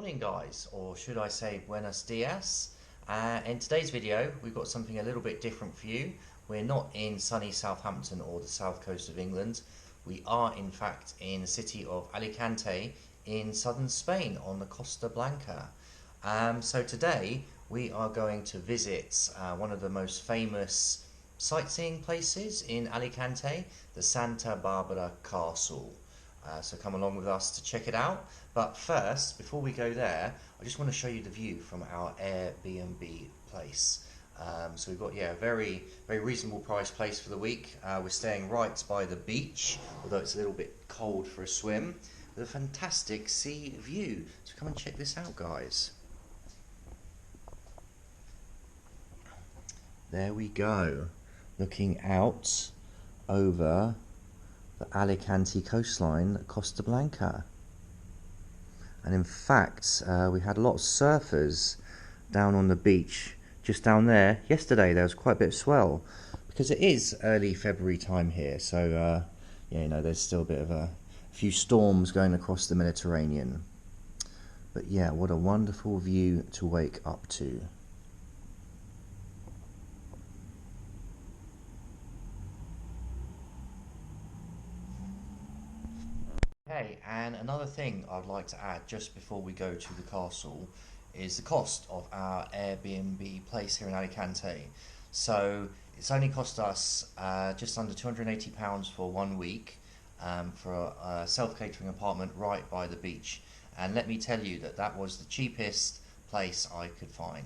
morning guys, or should I say buenos dias. In today's video we've got something a little bit different for you. We're not in sunny Southampton or the south coast of England. We are in fact in the city of Alicante in southern Spain on the Costa Blanca. So today we are going to visit one of the most famous sightseeing places in Alicante, the Santa Barbara Castle. So come along with us to check it out. But first, before we go there, I just want to show you the view from our Airbnb place. So we've got a very reasonable price place for the week. We're staying right by the beach, although it's a little bit cold for a swim, with a fantastic sea view. So come and check this out, guys. There we go, looking out over the Alicante coastline, Costa Blanca. And in fact, we had a lot of surfers down on the beach just down there yesterday. There was quite a bit of swell because it is early February time here, so there's still a bit of a few storms going across the Mediterranean. But yeah, what a wonderful view to wake up to. Okay, and another thing I'd like to add just before we go to the castle is the cost of our Airbnb place here in Alicante. So it's only cost us just under £280 for 1 week for a self-catering apartment right by the beach. And let me tell you that that was the cheapest place I could find.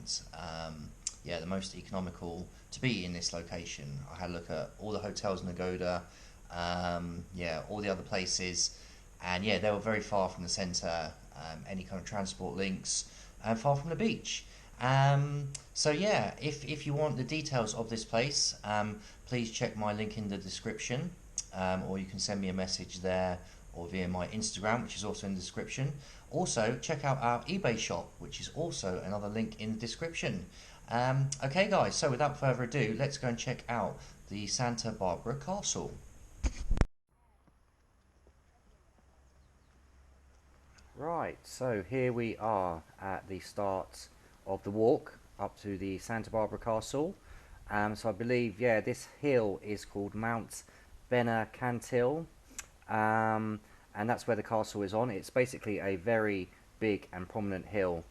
The most economical to be in this location. I had a look at all the hotels in Agoda, all the other places. And they were very far from the centre, any kind of transport links, and far from the beach. If you want the details of this place, please check my link in the description, or you can send me a message there or via my Instagram, which is also in the description. Also, check out our eBay shop, which is also another link in the description. Okay guys, so without further ado, let's go and check out the Santa Barbara Castle. Right, so here we are at the start of the walk up to the Santa Barbara Castle. So I believe, this hill is called Mount Benacantil, and that's where the castle is on. It's basically a very big and prominent hill,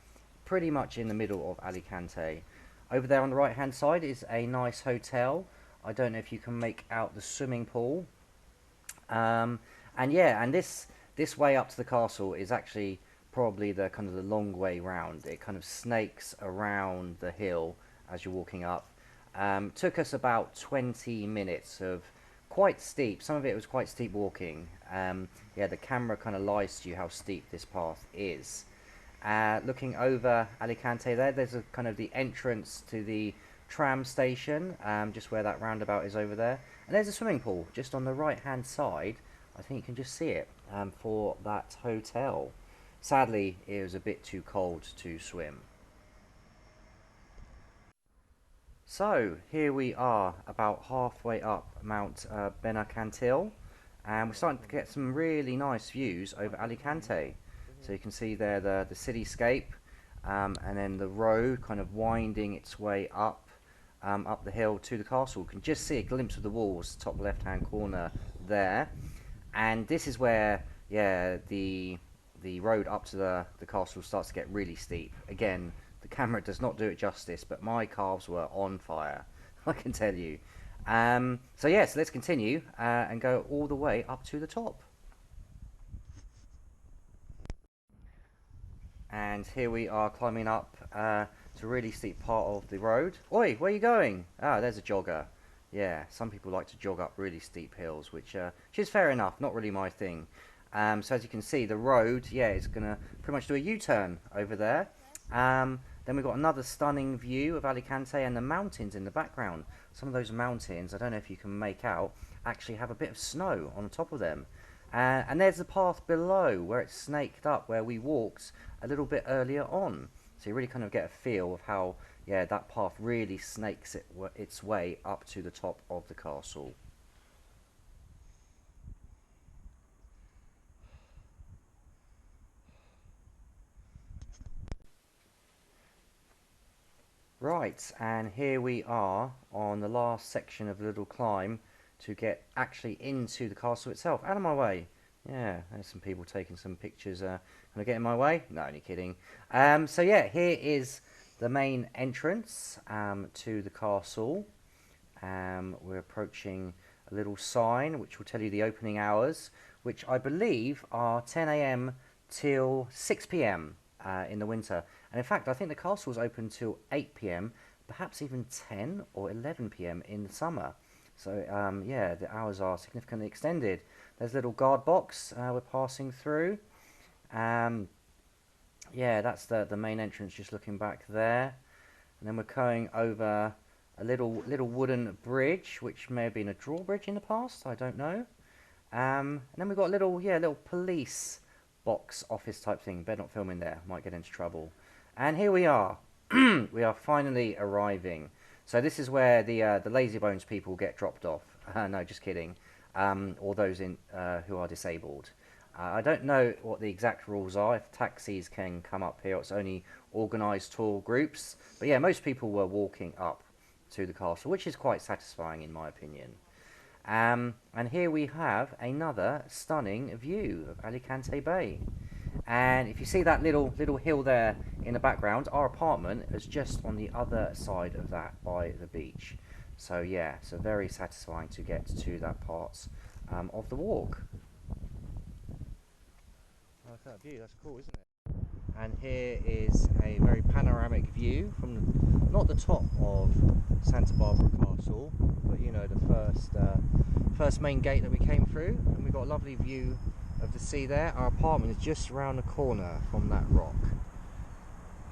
pretty much in the middle of Alicante. Over there on the right hand side is a nice hotel. I don't know if you can make out the swimming pool. And this way up to the castle is actually probably the kind of the long way round. It kind of snakes around the hill as you're walking up. Took us about 20 minutes of quite steep. Some of it was quite steep walking. The camera kind of lies to you how steep this path is. Looking over Alicante there's a kind of the entrance to the tram station, just where that roundabout is over there. And there's a swimming pool just on the right hand side. I think you can just see it for that hotel. Sadly, it was a bit too cold to swim. So here we are, about halfway up Mount Benacantil, and we're starting to get some really nice views over Alicante. So you can see there the cityscape, and then the road kind of winding its way up the hill to the castle. You can just see a glimpse of the walls, top left hand corner there. And this is where, the road up to the castle starts to get really steep. Again, the camera does not do it justice, but my calves were on fire, I can tell you. So let's continue and go all the way up to the top. And here we are climbing up to a really steep part of the road. Oi, where are you going? Ah, there's a jogger. Yeah, some people like to jog up really steep hills, which is fair enough, not really my thing. So as you can see, the road, is going to pretty much do a U-turn over there. Then we've got another stunning view of Alicante and the mountains in the background. Some of those mountains, I don't know if you can make out, actually have a bit of snow on top of them. And there's the path below where it's snaked up, where we walked a little bit earlier on. So you really kind of get a feel of how that path really snakes its way up to the top of the castle. Right, and here we are on the last section of the little climb to get actually into the castle itself. Out of my way. Yeah, there's some people taking some pictures. Can I get in my way? No, only kidding. So yeah, here is the main entrance to the castle. We're approaching a little sign which will tell you the opening hours, which I believe are 10 a.m. till 6 p.m. In the winter. And in fact, I think the castle is open till 8 p.m., perhaps even 10 or 11 p.m. in the summer. So yeah, the hours are significantly extended. There's a little guard box we're passing through. Um, yeah, that's the main entrance. Just looking back there, and then we're going over a little wooden bridge, which may have been a drawbridge in the past. I don't know. And then we've got a little police box office type thing. Better not film in there. Might get into trouble. And here we are. We are finally arriving. So this is where the lazy bones people get dropped off. No, just kidding. Or those who are disabled. I don't know what the exact rules are. If taxis can come up here, it's only organised tour groups. But yeah, most people were walking up to the castle, which is quite satisfying in my opinion. And here we have another stunning view of Alicante Bay. And if you see that little hill there in the background, our apartment is just on the other side of that by the beach. So yeah, so very satisfying to get to that part of the walk. I like that view, that's cool, isn't it? And here is a very panoramic view from not the top of Santa Barbara Castle, but you know, the first main gate that we came through, and we've got a lovely view of the sea there. Our apartment is just around the corner from that rock.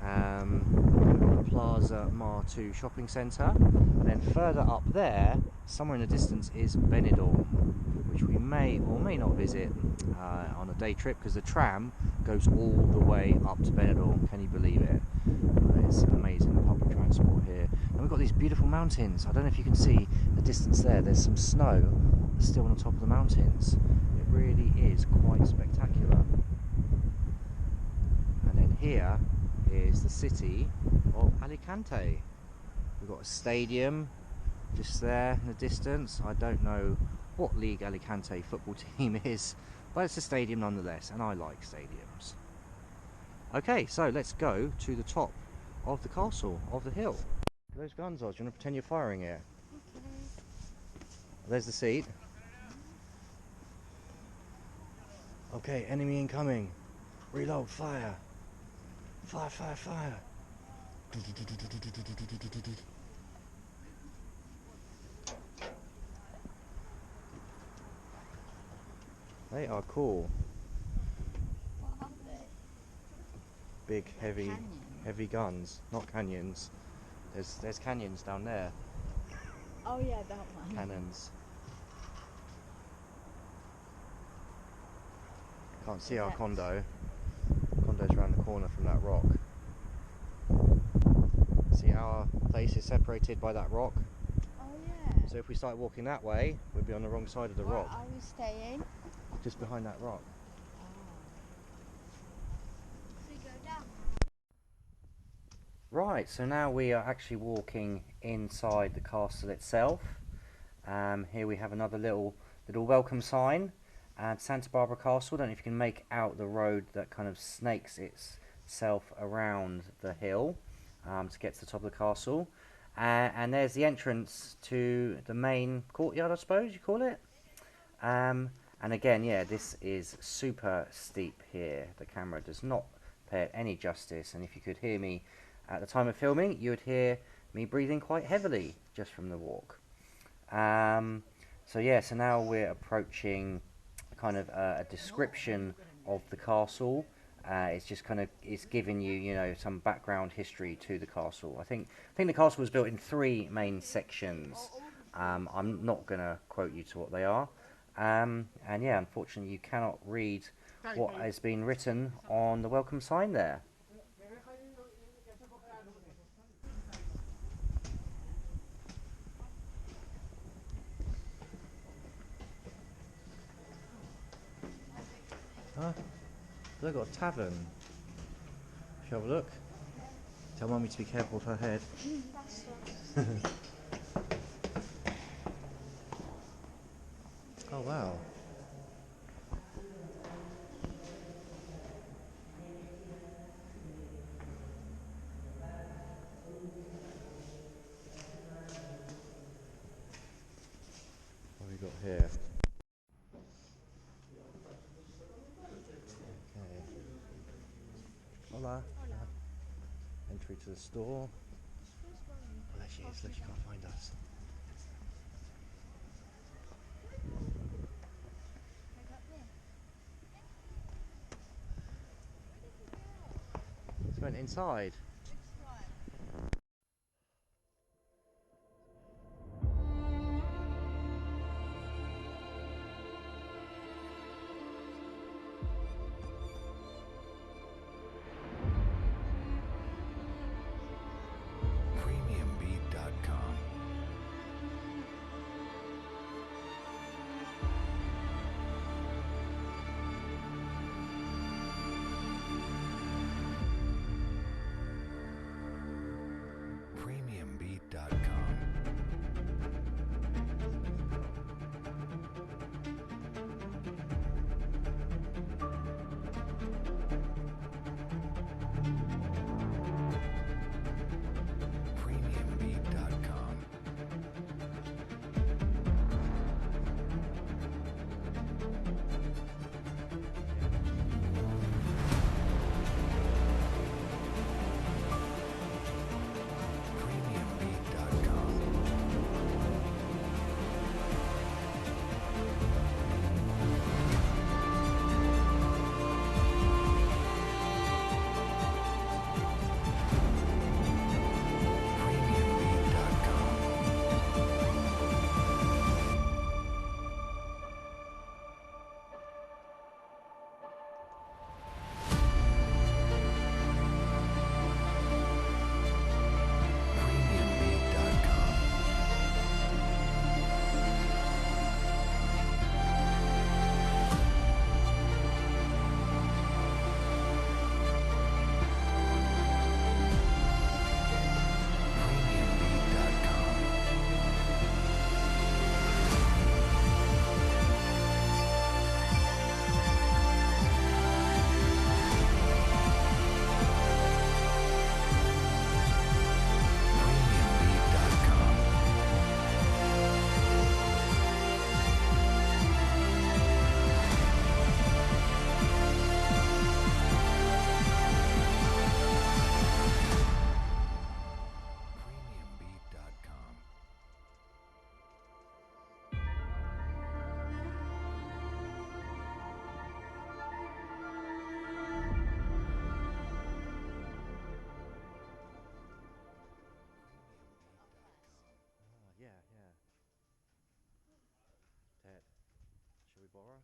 We've got the Plaza Mar 2 shopping centre, and then further up there, somewhere in the distance, is Benidorm, which we may or may not visit on a day trip, because the tram goes all the way up to Benidorm. Can you believe it? It's amazing, the public transport here. And we've got these beautiful mountains. I don't know if you can see the distance there. There's some snow still on the top of the mountains. It really is quite spectacular. And then here is the city of Alicante. We've got a stadium just there in the distance. I don't know what league Alicante football team is, but it's a stadium nonetheless, and I like stadiums. Okay, so let's go to the top of the castle, of the hill. Those guns are, do you want to pretend you're firing it? Okay. There's the seat. Okay, enemy incoming. Reload, fire. Fire, fire, fire. They are cool. What are they? Big, heavy, Canyon. heavy guns, not canyons. There's canyons down there. Oh yeah, that one. Cannons. Can't see Is our that- condo. Condo's around the corner from that rock. See, our place is separated by that rock. Oh yeah. So if we start walking that way, we'd be on the wrong side of the Where rock. are we staying? Just behind that rock. So we go down. Right, so now we are actually walking inside the castle itself. Here we have another little welcome sign at Santa Barbara Castle. Don't know if you can make out the road that kind of snakes itself around the hill to get to the top of the castle. And there's the entrance to the main courtyard, I suppose you call it. And again, yeah, this is super steep here. The camera does not pay it any justice, and if you could hear me at the time of filming, you would hear me breathing quite heavily just from the walk. So yeah, so now we're approaching kind of a description of the castle. It's just kind of, it's giving you, you know, some background history to the castle. I think the castle was built in 3 main sections. I'm not going to quote you to what they are. And yeah, unfortunately, you cannot read what has been written on the welcome sign there. Huh? They've got a tavern. Shall we have a look? Tell Mummy to be careful of her head. That's what. Oh wow. What have we got here? Okay. Hola. Hola. Entry to the store. Where's Mummy? Oh, there she is. Look, she can't find us. Like up there. She went inside. Which one? Premiumbeat.com. Premiumbeat.com. Premiumbeat.com. Premiumbeat.com. Premiumbeat.com. Premiumbeat.com. Premiumbeat.com. Premiumbeat.com. Premiumbeat.com. Ah, yeah, yeah. Ted, shall we borrow?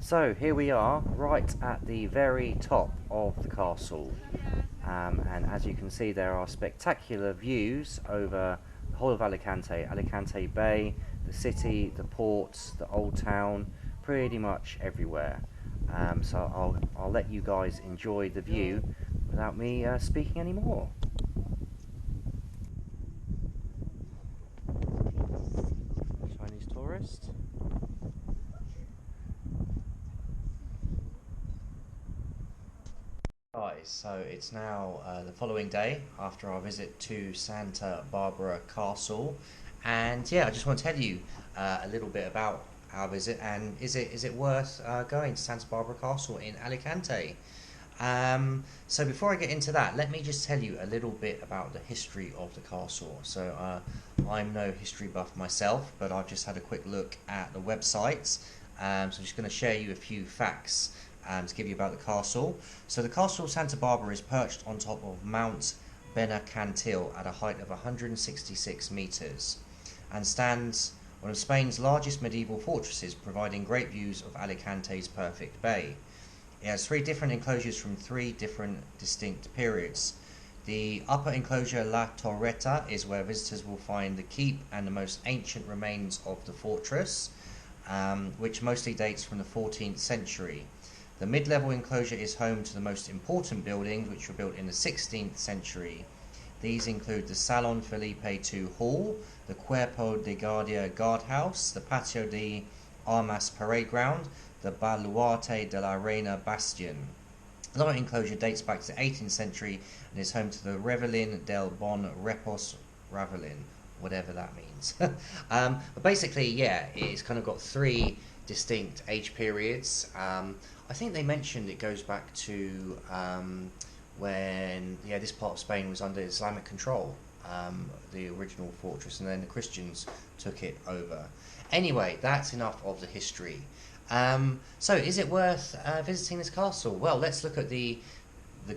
So here we are, right at the very top of the castle, and as you can see there are spectacular views over the whole of Alicante, Alicante Bay, the city, the ports, the old town, pretty much everywhere. So I'll let you guys enjoy the view without me speaking anymore. Chinese tourist. Guys, so it's now the following day after our visit to Santa Barbara Castle, and yeah, I just want to tell you a little bit about our visit and is it worth going to Santa Barbara Castle in Alicante? So before I get into that, let me just tell you a little bit about the history of the castle. So I'm no history buff myself, but I've just had a quick look at the websites. So I'm just going to share you a few facts to give you about the castle. So the castle of Santa Barbara is perched on top of Mount Benacantil at a height of 166 meters and stands one of Spain's largest medieval fortresses, providing great views of Alicante's perfect bay. It has three different enclosures from three different distinct periods. The upper enclosure, La Torreta, is where visitors will find the keep and the most ancient remains of the fortress, which mostly dates from the 14th century. The mid-level enclosure is home to the most important buildings, which were built in the 16th century. These include the Salon Felipe II Hall, the Cuerpo de Guardia Guardhouse, the Patio de Armas Parade Ground, the Baluarte de la Reina Bastion. The lower enclosure dates back to the 18th century and is home to the Revelin del Bon Repos Ravelin, whatever that means. But basically, yeah, it's kind of got three distinct age periods. I think they mentioned it goes back to when this part of Spain was under Islamic control, the original fortress, and then the Christians took it over. Anyway, that's enough of the history. So is it worth visiting this castle? Well, let's look at the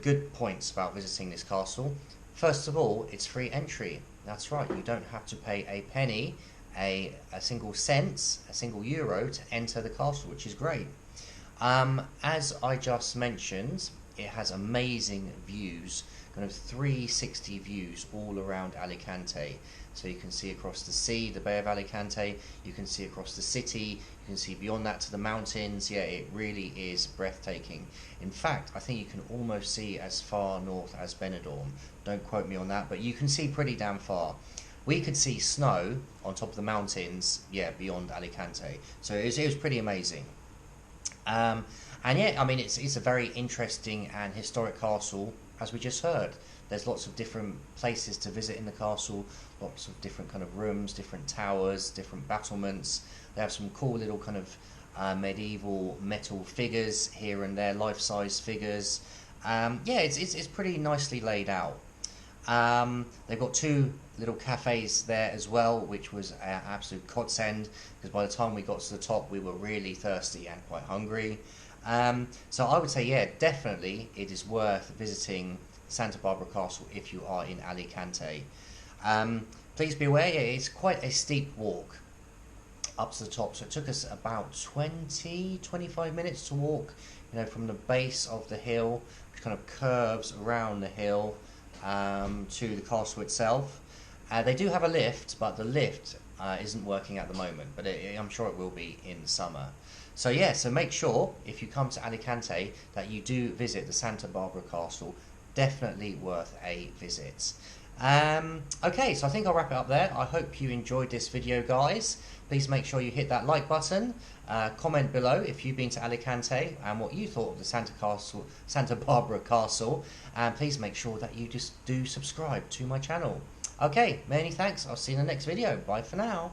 good points about visiting this castle. First of all, it's free entry. That's right, you don't have to pay a penny, a single cent, a single euro to enter the castle, which is great. As I just mentioned, it has amazing views, kind of 360 views all around Alicante. So you can see across the sea, the Bay of Alicante, you can see across the city, you can see beyond that to the mountains. Yeah, it really is breathtaking. In fact, I think you can almost see as far north as Benidorm. Don't quote me on that, but you can see pretty damn far. We could see snow on top of the mountains, yeah, beyond Alicante. So it was pretty amazing. And yeah, I mean, it's a very interesting and historic castle, as we just heard. There's lots of different places to visit in the castle, lots of different kind of rooms, different towers, different battlements. They have some cool little kind of medieval metal figures here and there, life-size figures. Yeah, it's pretty nicely laid out. They've got two little cafes there as well, which was an absolute godsend, because by the time we got to the top we were really thirsty and quite hungry. So I would say, yeah, definitely it is worth visiting Santa Barbara Castle if you are in Alicante. Please be aware, it's quite a steep walk up to the top, so it took us about 20-25 minutes to walk, from the base of the hill, which kind of curves around the hill, to the castle itself. They do have a lift, but the lift isn't working at the moment, but I'm sure it will be in summer. So yeah, so make sure if you come to Alicante that you do visit the Santa Barbara Castle. Definitely worth a visit. Okay, so I think I'll wrap it up there. I hope you enjoyed this video, guys. Please make sure you hit that like button. Comment below if you've been to Alicante and what you thought of the Santa Barbara Castle. And please make sure that you just do subscribe to my channel. Okay, many thanks. I'll see you in the next video. Bye for now.